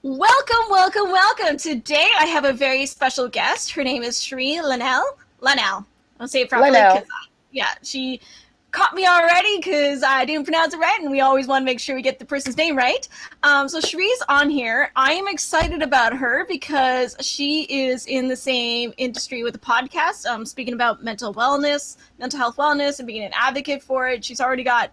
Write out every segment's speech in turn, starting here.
Welcome, welcome, welcome. Today I have a very special guest. Her name is Sherrie Lanelle. Lanell. I'll say it properly because, Lanell. yeah, she caught me already because I didn't pronounce it right, and we always want to make sure we get the person's name right. So Sherrie's on here. I am excited about her because she is in the same industry with the podcast, speaking about mental health wellness, and being an advocate for it. She's already got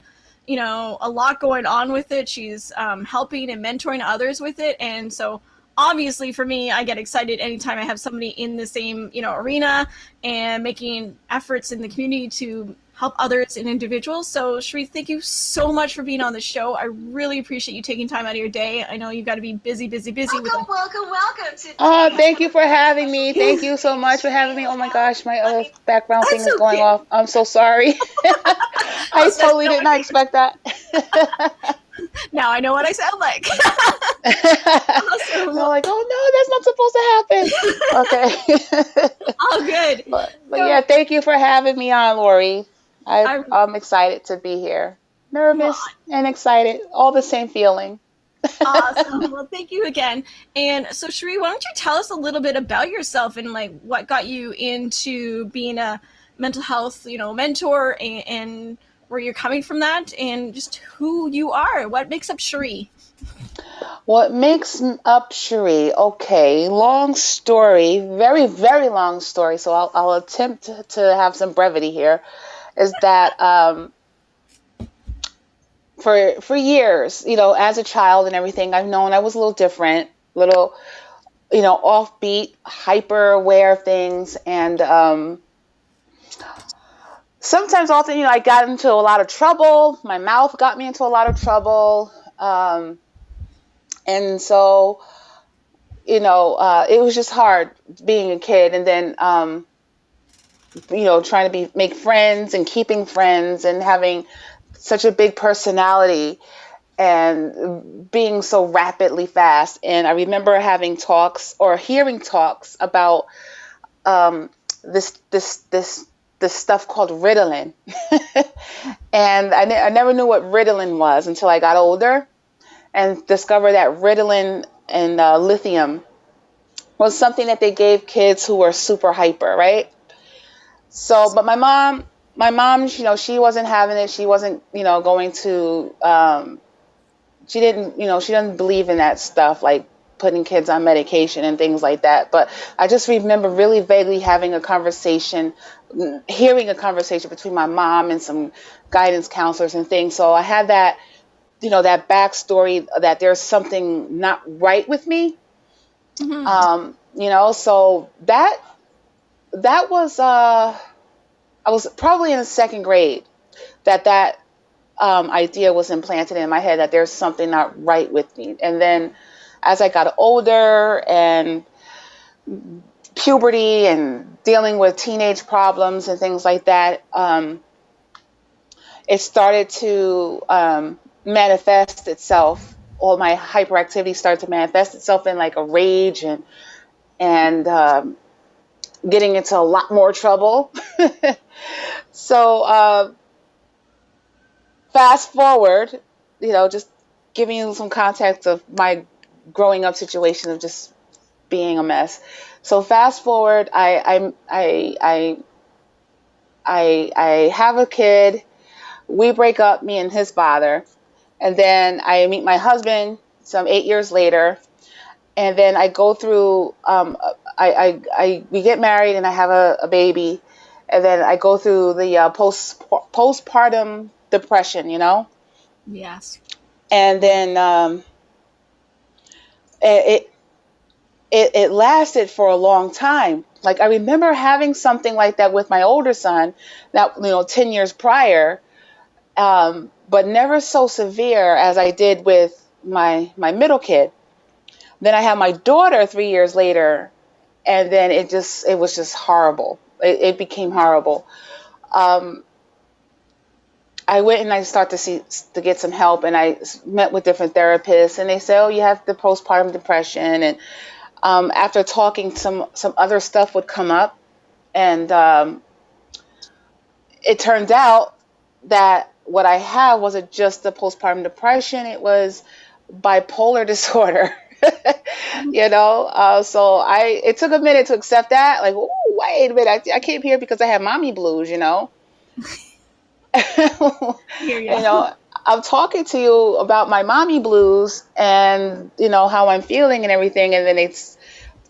a lot going on with it. She's helping and mentoring others with it. And so obviously for me, I get excited anytime I have somebody in the same, arena and making efforts in the community to help others and individuals. So Sheree, thank you so much for being on the show. I really appreciate you taking time out of your day. I know you've got to be busy, busy, busy with Welcome, it. welcome, welcome. Today Oh, I thank have you a for very having special me. Thank guest. you Her so name is much for Sherrie having me. Oh my Lanelle. gosh, my Let other me. background thing That's is going okay. off. I'm so sorry. I That's totally no did one not take. expect that. Now I know what I sound like. Awesome. They're like, oh no, that's not supposed to happen. Okay. All good. But So yeah, thank you for having me on, Lori. I I'm excited to be here. well, Nervous and excited, all the same feeling. awesome. Well, thank you again. And so, Sheree, why don't you tell us a little bit about yourself and like what got you into being a mental health, mentor, and where you're coming from that, and just who you are. What makes up Sheree? What makes up Cherie? Okay, long story, very, very long story. So I'll attempt to have some brevity here. Is that for years, as a child and everything, I've known I was a little different, little, offbeat, hyper aware of things, and sometimes often, I got into a lot of trouble. My mouth got me into a lot of trouble, and so it was just hard being a kid, and then trying to make friends and keeping friends and having such a big personality and being so rapidly fast. And I remember having talks or hearing talks about um, this stuff called Ritalin, and I never knew what Ritalin was until I got older and discovered that Ritalin and lithium was something that they gave kids who were super hyper, right? So, but my mom, she wasn't having it. She wasn't, going to, she didn't, she doesn't believe in that stuff, like putting kids on medication and things like that. But I just remember really vaguely having a conversation, hearing a conversation between my mom and some guidance counselors and things. So I had that, that backstory that there's something not right with me. Mm-hmm. So that was, I was probably in the second grade that idea was implanted in my head that there's something not right with me. And then as I got older and puberty and dealing with teenage problems and things like that, it started to manifest itself. All my hyperactivity started to manifest itself in like a rage and getting into a lot more trouble. So fast forward, just giving you some context of my growing up situation of just being a mess. So fast forward, I have a kid. We break up, me and his father, and then I meet my husband some 8 years later, and then I go through. We get married, and I have a baby, and then I go through the postpartum depression, Yes. and then it it lasted for a long time. Like I remember having something like that with my older son, that 10 years prior, but never so severe as I did with my middle kid. Then I had my daughter 3 years later, and then it was just horrible. It became horrible. Um, I went and I started to get some help, and I met with different therapists, and they said, "Oh, you have the postpartum depression." And after talking, some other stuff would come up, and it turned out that what I had wasn't just the postpartum depression; it was bipolar disorder. So it took a minute to accept that. Like, oh, wait a minute, I came here because I have mommy blues. Hear you ya. know, I'm talking to you about my mommy blues and how I'm feeling and everything, and then they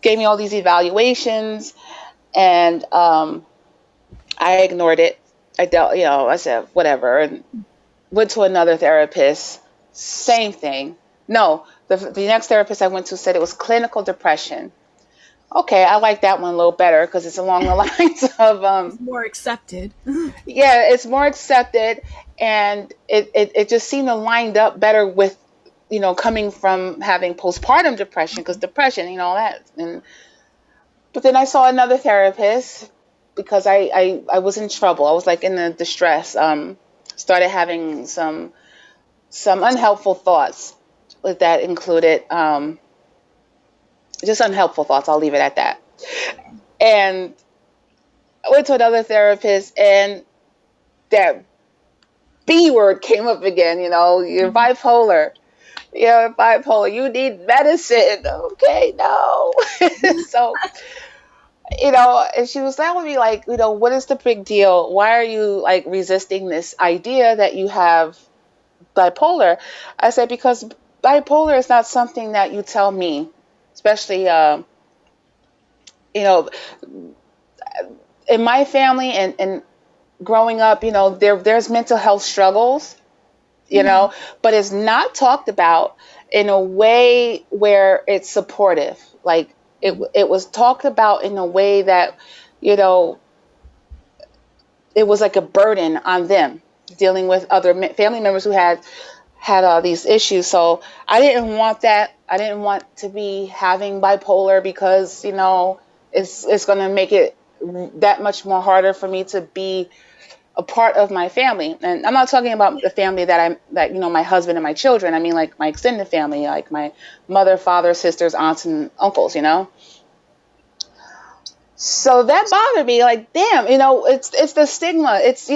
gave me all these evaluations, and I ignored it. I dealt, I said whatever, and went to another therapist. Same thing. No, the next therapist I went to said it was clinical depression. Okay, I like that one a little better because it's along the lines of It's more accepted. yeah, it's more accepted, and it just seemed to lined up better with coming from having postpartum depression, because depression, that. And but then I saw another therapist because I was in trouble. I was like in the distress. Started having some unhelpful thoughts that included just unhelpful thoughts. I'll leave it at that. And I went to another therapist, and that B word came up again. You're bipolar. You're bipolar. You need medicine. Okay, no. So, and she was telling me, like, what is the big deal? Why are you like resisting this idea that you have bipolar? I said, because bipolar is not something that you tell me, especially, you know, in my family and growing up, there's mental health struggles, Yeah. but it's not talked about in a way where it's supportive. Like it was talked about in a way that, you know, it was like a burden on them dealing with other family members who had all these issues. So I didn't want that. I didn't want to be having bipolar because, it's going to make it that much more harder for me to be a part of my family. And I'm not talking about the family that my husband and my children. I mean, like my extended family, like my mother, father, sisters, aunts, and uncles. So that bothered me. Like, damn, it's the stigma. It's,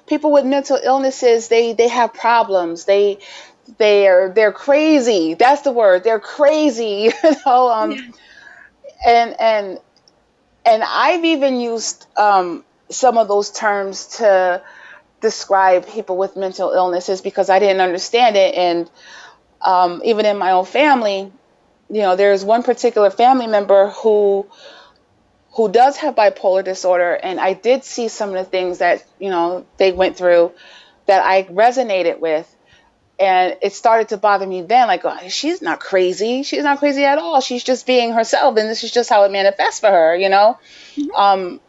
people with mental illnesses, they have problems. They're crazy. That's the word. They're crazy. Yeah. And and I've even used some of those terms to describe people with mental illnesses because I didn't understand it. And even in my own family, there's one particular family member who does have bipolar disorder, and I did see some of the things that they went through that I resonated with. And it started to bother me then, like, oh, she's not crazy. She's not crazy at all. She's just being herself, and this is just how it manifests for her. Mhm. Um,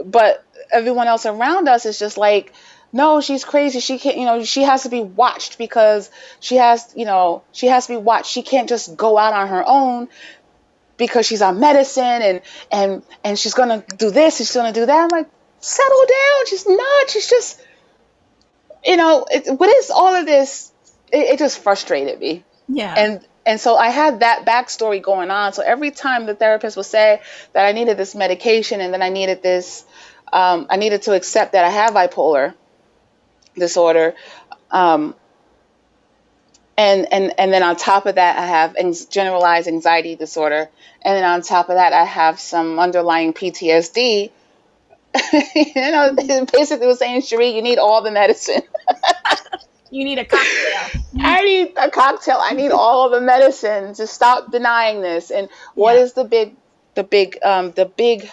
but everyone else around us is just like, no, she's crazy. She can't, she has to be watched because she has to be watched. She can't just go out on her own because she's on medicine and she's gonna do this and she's gonna do that. I'm like, settle down. She's not. She's just, what is all of this? It just frustrated me. Yeah. And so I had that backstory going on. So every time the therapist would say that I needed this medication and then I needed this, I needed to accept that I have bipolar disorder. Um, and then on top of that, I have generalized anxiety disorder. And then on top of that, I have some underlying PTSD. Basically was saying, Sherrie, you need all the medicine. You need a cocktail. I need a cocktail. I need all of the medicine to stop denying this. And what Yeah. is the big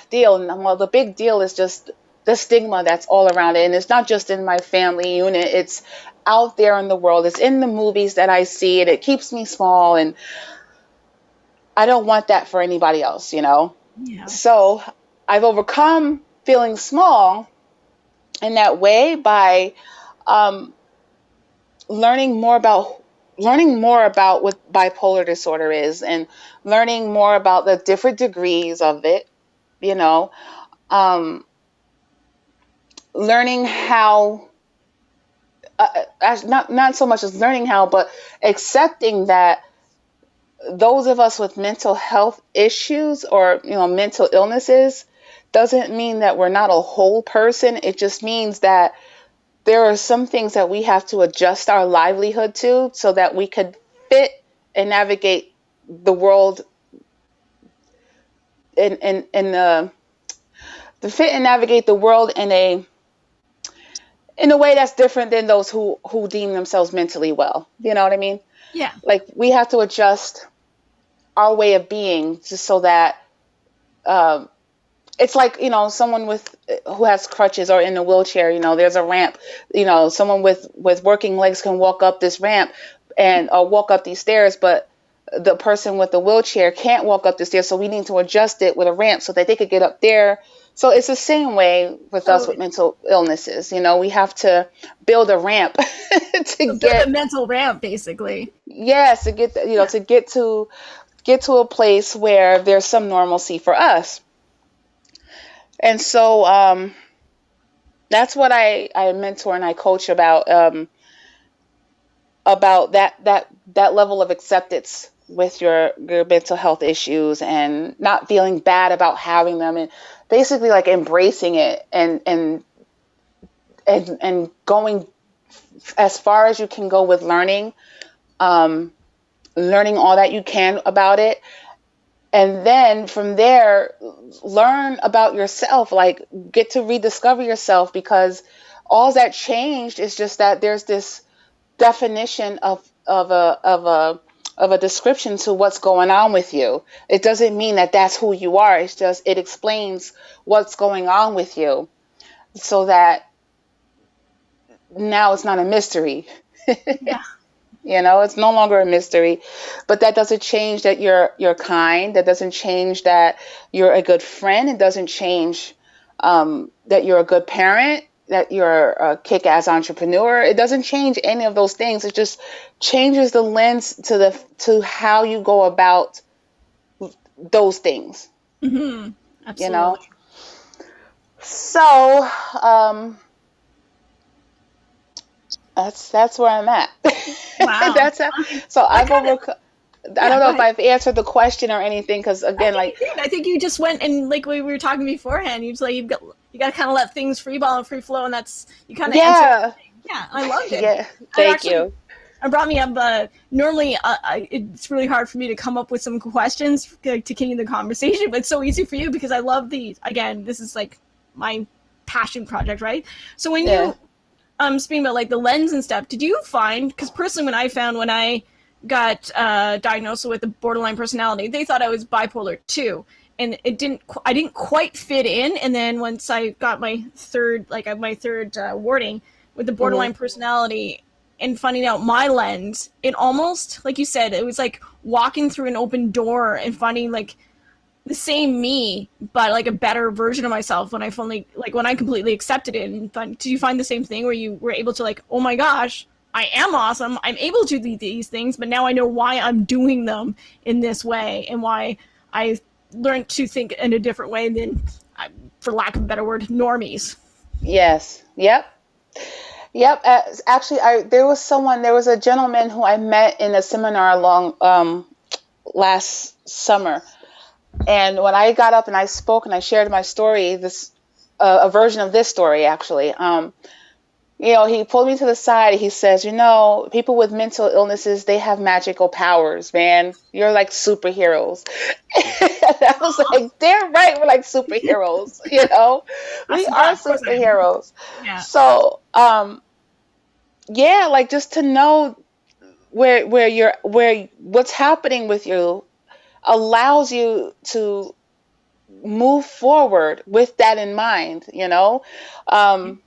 deal? And well, the big deal is just the stigma that's all around it. And it's not just in my family unit. It's out there in the world. It's in the movies that I see, and it keeps me small. And I don't want that for anybody else. Yeah. So I've overcome feeling small in that way by um, learning more about what bipolar disorder is, and learning more about the different degrees of it, you know um, learning how not so much as learning how, but accepting that those of us with mental health issues or mental illnesses doesn't mean that we're not a whole person. It just means that there are some things that we have to adjust our livelihood to so that we could fit and navigate the world in the to fit and navigate the world in a way that's different than those who deem themselves mentally well. You know what I mean? Yeah. Like we have to adjust our way of being just so that um, it's like, someone with who has crutches or in a wheelchair. There's a ramp. Someone with working legs can walk up this ramp and or walk up these stairs, but the person with the wheelchair can't walk up the stairs, so we need to adjust it with a ramp so that they could get up there. So it's the same way with us with Totally. mental illnesses. We have to build a ramp to So build a get, mental ramp, basically. yes, to get Yeah. to get to a place where there's some normalcy for us. And so that's what I mentor and I coach about that level of acceptance with your mental health issues and not feeling bad about having them, and basically like embracing it and going as far as you can go with um, learning all that you can about it. And then from there, learn about yourself, like get to rediscover yourself, because all that changed is just that there's this definition of a description to what's going on with you. It doesn't mean that that's who you are. It's just it explains what's going on with you, so that now it's not a mystery. Yeah. It's no longer a mystery. But that doesn't change that you're kind. That doesn't change that you're a good friend. It doesn't change that you're a good parent, that you're a kick-ass entrepreneur. It doesn't change any of those things. It just changes the lens to how you go about those things. Mm-hmm. You know. Absolutely. So that's where I'm at. Wow. That's a, so That I've kind of, overcome. I yeah, don't go know if ahead. I've answered the question or anything, because I again, think like, you did. I think you just went and like we were talking beforehand. You just like you got to kind of let things free ball and free flow, and that's you kind of answered yeah, everything. Yeah, I loved it. yeah. And Thank actually, you. it brought me up. Normally, it's really hard for me to come up with some questions to continue the conversation, but it's so easy for you because I love these. Again, this is like my passion project, right? So when Yeah. you speaking about like the lens and stuff, did you find, because personally when I got diagnosed with a borderline personality, they thought I was bipolar 2, and I didn't quite fit in. And then once I got my third warding with the Hmm. borderline personality and finding out my lens, it almost, like you said, it was like walking through an open door and finding like the same me, but like a better version of myself when I finally, like when I completely accepted it. And did you find the same thing where you were able to like, oh my gosh, I am awesome. I'm able to do these things, but now I know why I'm doing them in this way and why I learned to think in a different way than, for lack of a better word, normies. Yes. Yep. Yep. Actually, there was a gentleman who I met in a seminar along last summer, and when I got up and I spoke and I shared my story, this a version of this story actually. He pulled me to the side. He says, people with mental illnesses, they have magical powers, man. You're like superheroes. And I was like, damn right, we're like superheroes, That's we the are thought. Of course I am. superheroes. Yeah. So, yeah, like just to know where what's happening with you allows you to move forward with that in mind. Um,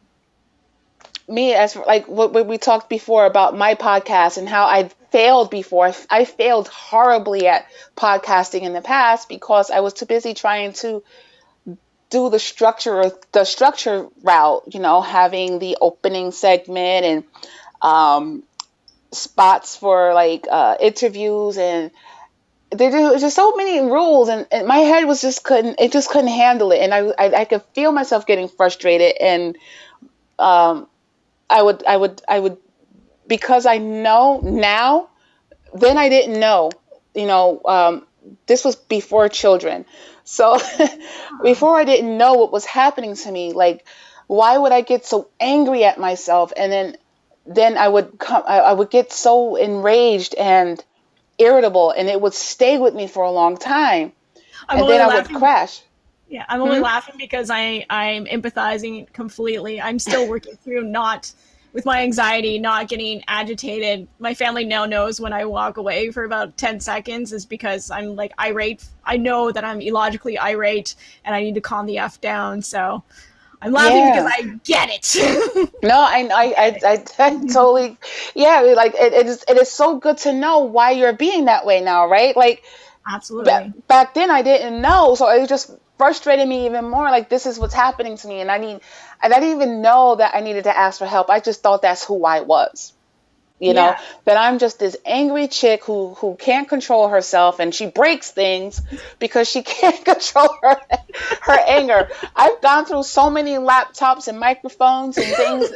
me, as like what we talked before about my podcast and how I failed before. I failed horribly at podcasting in the past because I was too busy trying to do the structure route, having the opening segment and um, spots for like interviews, and there was just so many rules, and my head was just couldn't handle it, and I could feel myself getting frustrated, and um, I would because I know now. Then I didn't know, you know. This was before children, so before I didn't know what was happening to me. Like, why would I get so angry at myself? And then I would get so enraged and irritable, and it would stay with me for a long time, I'm and then only I would laughing. crash. Yeah, I'm only laughing because I'm empathizing completely. I'm still working through not with my anxiety, not getting agitated. My family now knows when I walk away for about 10 seconds is because I'm like irate. I know that I'm illogically irate and I need to calm the F down. So I'm laughing because Yeah. I get it. No, I totally, yeah, like it is so good to know why you're being that way now, right? Like Absolutely. back then I didn't know, so it just frustrated me even more. Like this is what's happening to me, and I didn't even know that I needed to ask for help. I just thought that's who I was. You know, Yeah. that I'm just this angry chick who can't control herself, and she breaks things because she can't control her anger. I've gone through so many laptops and microphones and things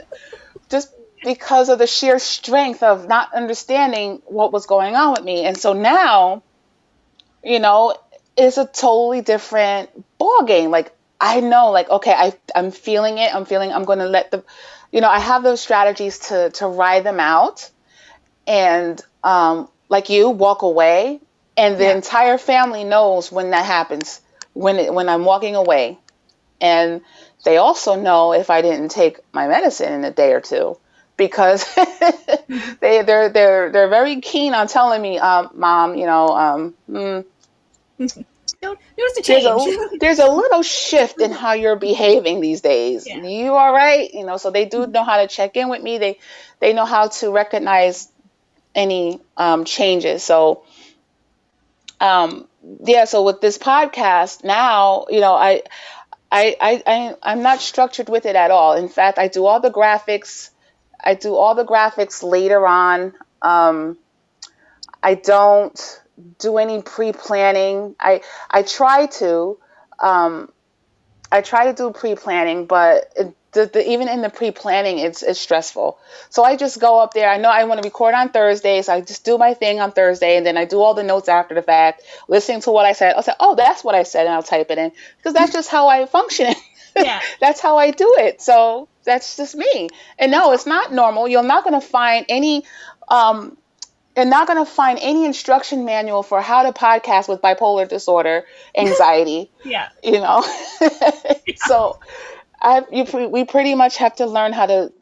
just because of the sheer strength of not understanding what was going on with me. And so now, you know, it's a totally different ball game. Like I know, like, okay, I'm feeling it. I'm going to let I have those strategies to ride them out, and like you walk away, and the Yeah. entire family knows when that happens, when I'm walking away, and they also know if I didn't take my medicine in a day or two, because they're very keen on telling me, mom, Notice the there's change. a there's a little shift in how you're behaving these days. Yeah. You all right? So they do know how to check in with me. They know how to recognize any changes. So yeah, so with this podcast now, I'm not structured with it at all. In fact, I do all the graphics later on. I don't do any pre-planning. I try to. Um, I try to do pre-planning, but even in the pre-planning, it's stressful. So I just go up there. I know I want to record on Thursday, so I just do my thing on Thursday, and then I do all the notes after the fact, listening to what I said. I'll say, "Oh, that's what I said," and I'll type it in because that's just how I function. Yeah. That's how I do it. So that's just me. And no, it's not normal. Um, you're not going to find any instruction manual for how to podcast with bipolar disorder, anxiety, Yeah. you know. So we pretty much have to learn how to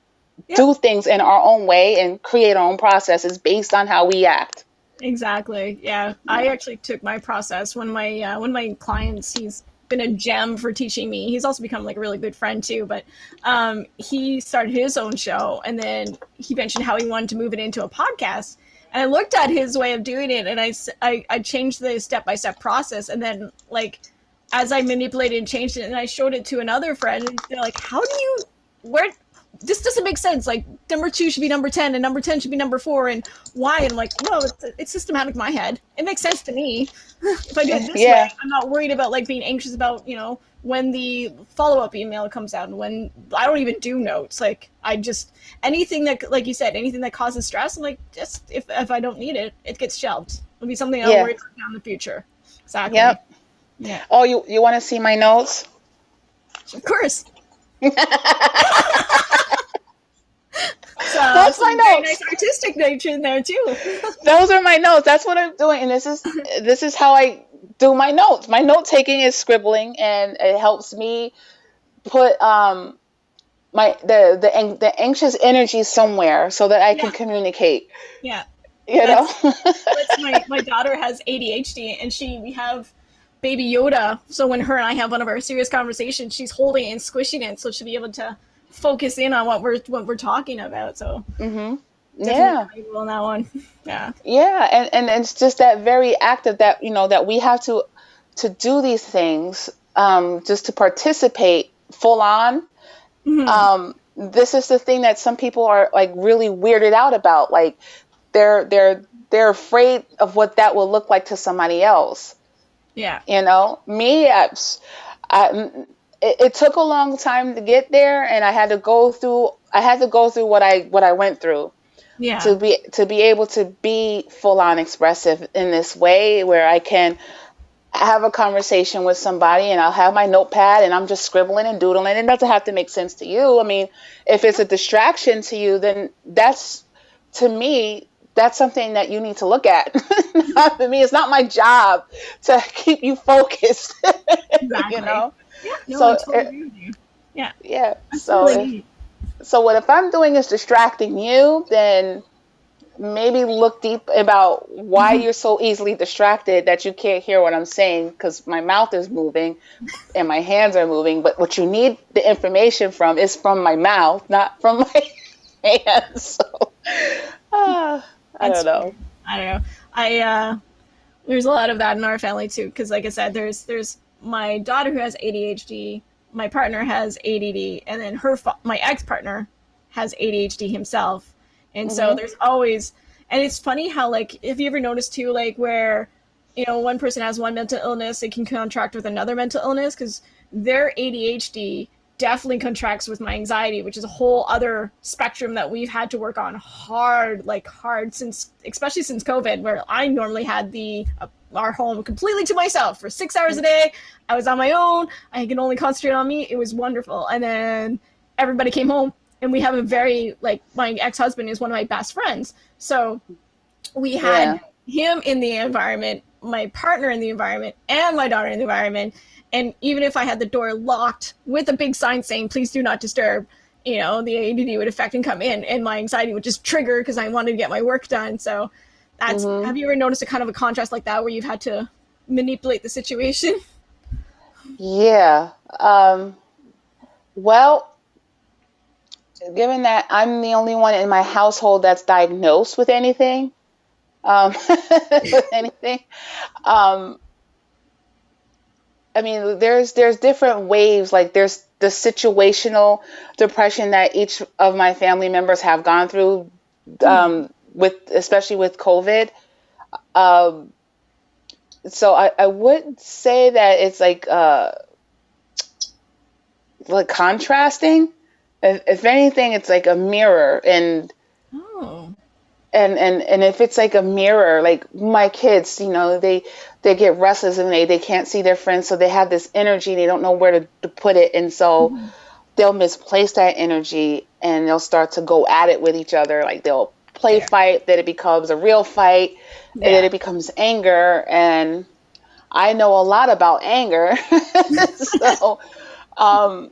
Yep. do things in our own way and create our own processes based on how we act. Exactly. Yeah, I actually took my process when my clients. He's been a gem for teaching me. He's also become like a really good friend too. But he started his own show, and then he mentioned how he wanted to move it into a podcast. And I looked at his way of doing it, and I changed the step by step process, and then like as I manipulated and changed it, and I showed it to another friend, and they're like, "How do you where?" This doesn't make sense. Like number 2 should be number 10, and number 10 should be number 4, and why? And I'm like, no, it's systematic in my head. It makes sense to me. If I do it this way, Yeah, I'm not worried about like being anxious about when the follow up email comes out, and when I don't even do notes. Like I just anything that, like you said, anything that causes stress. I'm like, just if I don't need it, it gets shelved. It'll be something I'll yeah, worry about down in the future. Exactly. yep. Yeah. Oh, you want to see my notes? Of course. That's my Some very notes. nice artistic nature in there too. Those are my notes. That's what I'm doing, and this is how I do my notes. My note taking is scribbling, and it helps me put the anxious energy somewhere so that I can Yeah. communicate. Yeah. You know. That's my daughter has ADHD, and we have baby Yoda. So when her and I have one of our serious conversations, she's holding it and squishing it, so she'll be able to focus in on what we're talking about. So Mhm. definitely Yeah. valuable on that one. Yeah. Yeah, and it's just that very act of that, that we have to do these things, just to participate full on. Hmm. This is the thing that some people are like really weirded out about. Like they're afraid of what that will look like to somebody else. Yeah. Me, I, it took a long time to get there, and I had to go through what I went through Yeah. to be able to be full on expressive in this way where I can have a conversation with somebody, and I'll have my notepad and I'm just scribbling and doodling. It doesn't have to make sense to you. I mean, if it's a distraction to you, then that's, to me, that's something that you need to look at. Not for me, it's not my job to keep you focused. You Exactly. know. Yeah. No, I So totally agree with you. Yeah. yeah. That's really neat. So what if I'm doing is distracting you, then maybe look deep about why Mhm. you're so easily distracted that you can't hear what I'm saying because my mouth is moving and my hands are moving. But what you need the information from is from my mouth, not from my hands. So, I don't That's know. weird. I don't know. I there's a lot of that in our family too because like I said there's my daughter who has ADHD, my partner has ADD, and then my ex-partner has ADHD himself. And so Hmm. there's always, and it's funny how like if you ever noticed too like where one person has one mental illness, it can contract with another mental illness because their ADHD definitely contracts with my anxiety, which is a whole other spectrum that we've had to work on hard, like hard since, especially since COVID, where I normally had our home completely to myself for 6 hours a day. I was on my own. I can only concentrate on me. It was wonderful. And then everybody came home, and we have a very like my ex husband is one of my best friends, so we had Yeah. him in the environment, my partner in the environment, and my daughter in the environment. And even if I had the door locked with a big sign saying, please do not disturb, the ADD would affect and come in, and my anxiety would just trigger because I wanted to get my work done. So Hmm. have you ever noticed a kind of a contrast like that where you've had to manipulate the situation? Yeah. Well, given that I'm the only one in my household that's diagnosed with anything, with anything, um, I mean, there's different waves. Like there's the situational depression that each of my family members have gone through, Mm-hmm. with especially with COVID. Um, so I would say that it's like contrasting. If anything, it's like a mirror, Oh. and if it's like a mirror, like my kids, they get restless and they can't see their friends, so they have this energy, they don't know where to put it, and so Mm-hmm. they'll misplace that energy and they'll start to go at it with each other. Like they'll play Fair. fight, that it becomes a real fight, and then Yeah. it becomes anger. And I know a lot about anger, so um,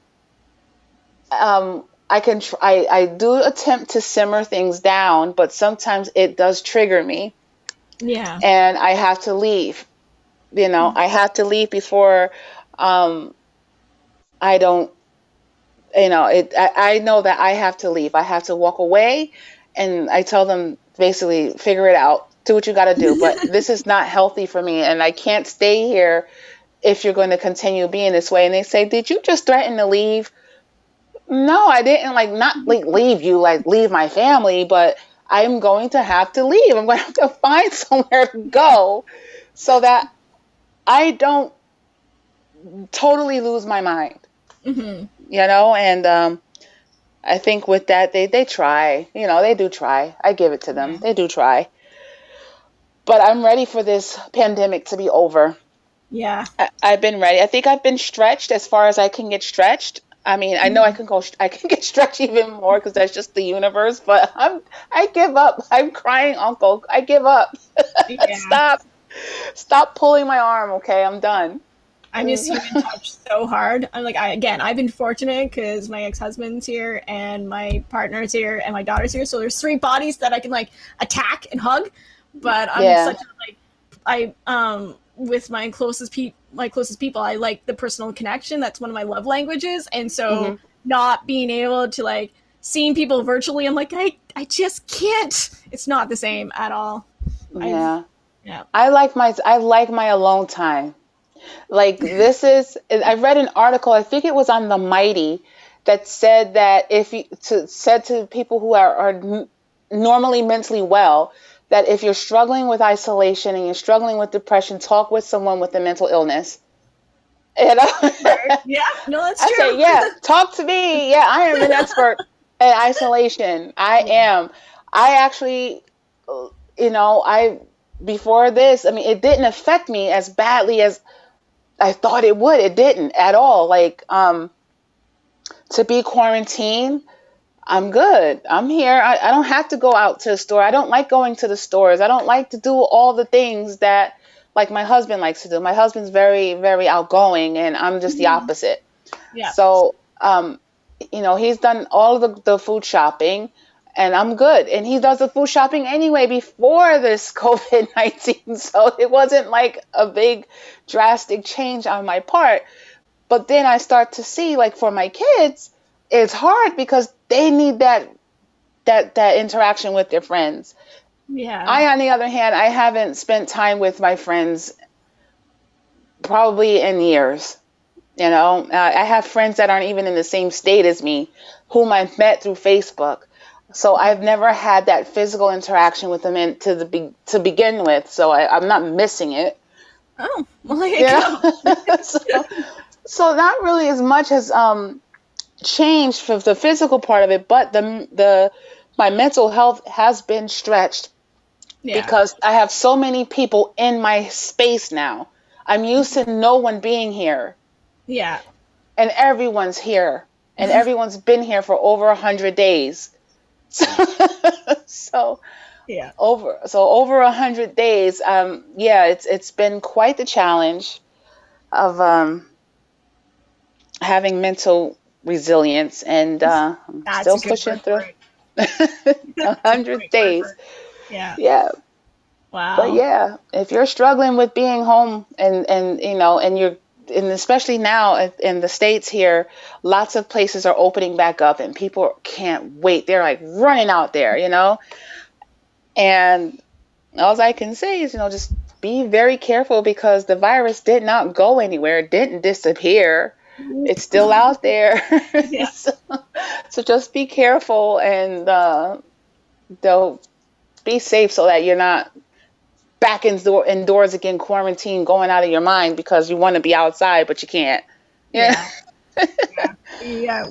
I do attempt to simmer things down, but sometimes it does trigger me, Yeah. and I have to leave. I have to leave before um, I don't I know that I have to leave. I have to walk away, and I tell them basically figure it out. Do what you got to do, but this is not healthy for me, and I can't stay here if you're going to continue being this way. And they say, "Did you just threaten to leave?" No, I didn't, like, not like leave you, like leave my family, but I'm going to have to leave. I'm going to have to find somewhere to go so that I don't totally lose my mind, Mm-hmm. and I think with that, they try. They do try. I give it to them. Yeah. They do try. But I'm ready for this pandemic to be over. Yeah. I've been ready. I think I've been stretched as far as I can get stretched. I mean, I know I Mm-hmm. can go. I can get stretched even more because that's just the universe. But I give up. I'm crying, Uncle. I give up. Yeah. Stop. Stop pulling my arm. Okay, I'm done. I miss human touch so hard. I'm like, I've been fortunate because my ex husband's here and my partner's here and my daughter's here. So there's three bodies that I can like attack and hug. But I'm Yeah. such a like, with my closest people, I like the personal connection. That's one of my love languages. And so Hmm. not being able to like seeing people virtually, I'm like, I just can't. It's not the same at all. I've Yeah. yeah. I like my alone time. Like this is, I read an article, I think it was on the Mighty, that said that if you said to people who are normally mentally well, that if you're struggling with isolation and you're struggling with depression, talk with someone with a mental illness. You know? Yeah, no, that's I say, true. yeah, talk to me. Yeah, I am an expert in isolation. I Yeah. am. I actually, I before this, I mean, it didn't affect me as badly as I thought it would. It didn't at all. Like, to be quarantined, I'm good. I'm here. I don't have to go out to the store. I don't like going to the stores. I don't like to do all the things that like my husband likes to do. My husband's very, very outgoing, and I'm just the Mhm. opposite. Yeah. So, he's done all of the food shopping, and I'm good. And he does the food shopping anyway before this COVID-19. So it wasn't like a big drastic change on my part. But then I start to see, like for my kids, it's hard because they need that interaction with their friends. Yeah. I, on the other hand, I haven't spent time with my friends probably in years. I have friends that aren't even in the same state as me, whom I've met through Facebook. So Yeah. I've never had that physical interaction with them to begin with. So I'm not missing it. Oh, well, there you You go. know, so not really as much has changed for the physical part of it, but the my mental health has been stretched Yeah. because I have so many people in my space now. I'm used to no one being here, Yeah. and everyone's here, and everyone's been here for over 100 days. So Yeah. over 100 days. Yeah, it's been quite the challenge of having mental resilience, and I'm That's still a good pushing word for through. it. a That's a hundred great word for days. it. Yeah. Yeah, but Wow. yeah, if you're struggling with being home, and you're and especially now in the States here, lots of places are opening back up and people can't wait. They're like running out there. And all I can say is, just be very careful because the virus did not go anywhere. It didn't disappear. Nope. It's still out there. Yeah. So just be careful, and they'll be safe so that you're not back indoors again, quarantine, going out of your mind because you want to be outside, but you can't. Yeah. Yeah. Yeah. Yeah.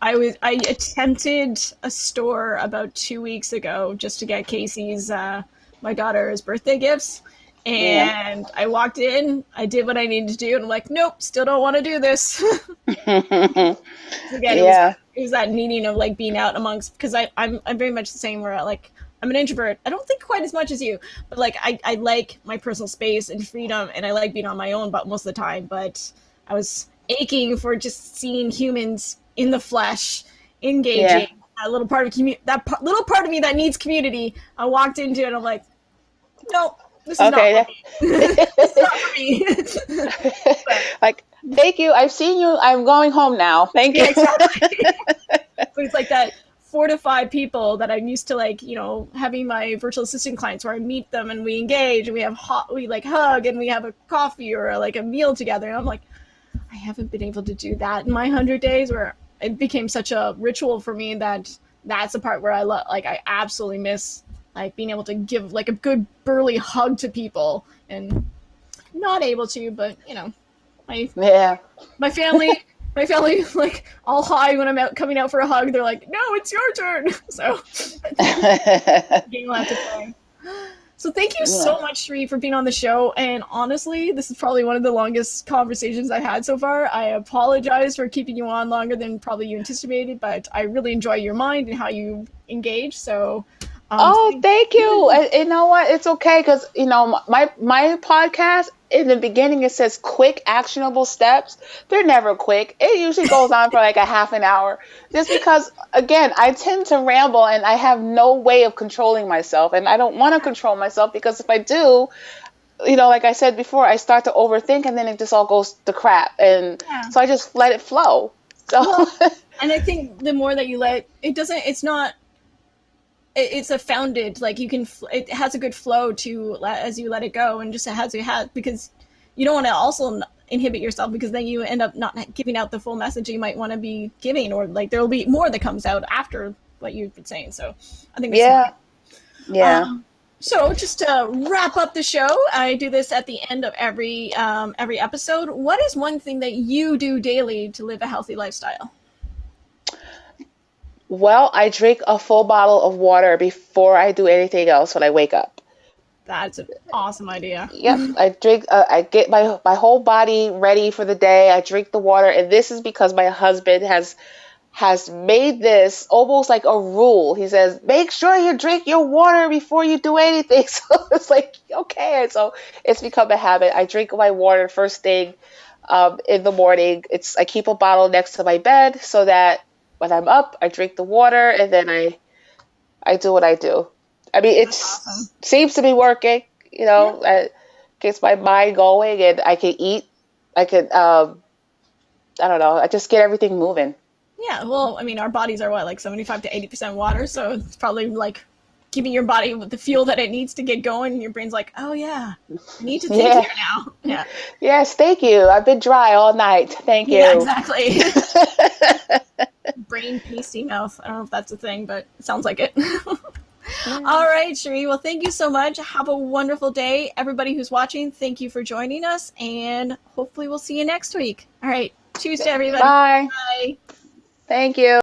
I attempted a store about 2 weeks ago just to get Casey's my daughter's birthday gifts. Yeah. And I walked in, I did what I needed to do, and I'm like, nope, still don't want to do this. Again, Yeah. it was that needing of like being out amongst, because I'm very much the same where like I'm an introvert. I don't think quite as much as you, but like I like my personal space and freedom, and I like being on my own, but most of the time. But I was aching for just seeing humans in the flesh, Yeah. engaging. That little part of little part of me that needs community. I walked into it, and I'm like, nope, this is not for Okay. me. This is not for me. But Like, thank you. I've seen you. I'm going home now. Thank yeah, you. exactly. But it's like that 4 to 5 people that I'm used to, like, having my virtual assistant clients where I meet them and we engage and we like hug and we have a coffee or like a meal together. And I'm like, I haven't been able to do that in my 100 days, where it became such a ritual for me that that's the part where I absolutely miss like being able to give like a good burly hug to people, and not able to, but my Yeah. my family, my family, like all high when I'm out coming out for a hug. They're like, "No, it's your turn." So, game will have to play. So thank you Yeah. so much, Sheree, for being on the show. And honestly, this is probably one of the longest conversations I've had so far. I apologize for keeping you on longer than probably you anticipated, but I really enjoy your mind and how you engage. So, Oh, thank thank you. You know what? It's okay because my podcast in the beginning it says quick actionable steps. They're never quick. It usually goes on for like a half an hour, just because again I tend to ramble and I have no way of controlling myself, and I don't want to control myself because if I do, like I said before, I start to overthink and then it just all goes to crap, and yeah. so I just let it flow. So Well, and I think the more that you let it, doesn't. It's not it's a founded, like you can it has a good flow to as you let it go, and just as you have, because you don't want to also inhibit yourself, because then you end up not giving out the full message you might want to be giving, or like there will be more that comes out after what you've been saying. So I think it's yeah, smart. yeah. So just to wrap up the show, I do this at the end of every episode. What is one thing that you do daily to live a healthy lifestyle? Well, I drink a full bottle of water before I do anything else when I wake up. That's an awesome idea. Yep, I drink. I get my whole body ready for the day. I drink the water, and this is because my husband has made this almost like a rule. He says, make sure you drink your water before you do anything. So it's like, okay. And so it's become a habit. I drink my water first thing in the morning. I keep a bottle next to my bed so that when I'm up, I drink the water and then I do what I do. I mean, it That's awesome. seems to be working, Yeah. gets my mind going and I can eat. I can, I don't know, I just get everything moving. Yeah, well, I mean, our bodies are what, like 75 to 80% water, so it's probably like giving your body with the fuel that it needs to get going, and your brain's like, oh yeah, I need to think Yeah. here now. Yeah. Yes, thank you. I've been dry all night. Thank Yeah, you. exactly. Brain pasty mouth. I don't know if that's a thing, but it sounds like it. All Yeah. right, Sherrie. Well, thank you so much. Have a wonderful day. Everybody who's watching, thank you for joining us, and hopefully we'll see you next week. All right. Cheers to everybody. Bye. Bye. Thank you.